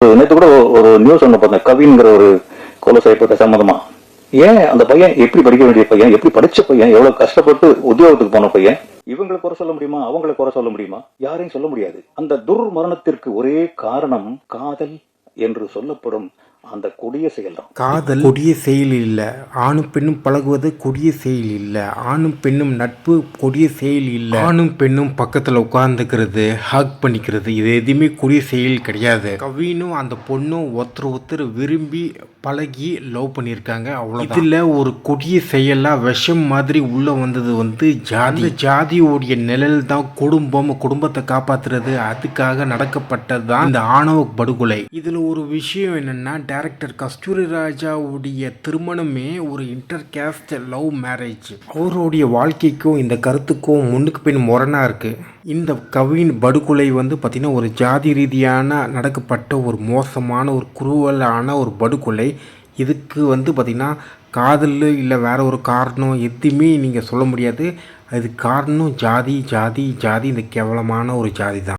நேற்று கூட ஒரு நியூஸ் ஒன்று பார்த்தேன், கவின்ங்கிற ஒரு கொலை செய்யப்பட்ட சம்மந்தமா. ஏன் அந்த பையன் எப்படி படிக்க வேண்டிய பையன், எப்படி படிச்ச பையன், எவ்வளவு கஷ்டப்பட்டு உத்தியோகத்துக்கு போன பையன், இவங்களை குறை சொல்ல முடியுமா, அவங்களை குறை சொல்ல முடியுமா? யாரையும் சொல்ல முடியாது. அந்த துர்மரணத்திற்கு ஒரே காரணம் காதல் என்று சொல்லப்படும் அந்த கொடிய செயல் தான். காதல் கொடிய செயல் இல்லை. ஆணும் பெண்ணும் பழகுவது கொடிய செயல் இல்லை. ஆணும் பெண்ணும் நட்பு கொடிய செயல் இல்லை. ஆணும் பெண்ணும் பக்கத்தில் உட்கார்ந்துக்கிறது, ஹக் பண்ணிக்கிறது, இது எதுவுமே கொடிய செயல் கிடையாது. கவினும் அந்த பொண்ணும் ஒருத்தர் விரும்பி பழகி லவ் பண்ணியிருக்காங்க, அவ்வளோ. இதில் ஒரு கொடிய செயலாக விஷம் மாதிரி உள்ளே வந்தது ஜாதி. ஜாதியோடைய நிழல் தான் குடும்பத்தை காப்பாற்றுறது, அதுக்காக நடக்கப்பட்டது தான் இந்த ஆணவ படுகொலை. இதில் ஒரு விஷயம் என்னென்னா, டைரக்டர் கஸ்தூரி ராஜாவுடைய திருமணமே ஒரு இன்டர் கேஸ்ட் லவ் மேரேஜ். அவருடைய வாழ்க்கைக்கும் இந்த கருத்துக்கும் முன்னுக்கு பின் முரணாக இருக்குது. இந்த கவின் படுகொலை பார்த்திங்கன்னா ஒரு ஜாதி ரீதியான நடக்கப்பட்ட ஒரு மோசமான ஒரு குரூவலான ஒரு படுகொலை. இதுக்கு பார்த்திங்கன்னா காதல் இல்லை வேற ஒரு காரணம் எதுவுமே நீங்கள் சொல்ல முடியாது. அது காரணம் ஜாதி, இந்த கேவலமான ஒரு ஜாதி தான்.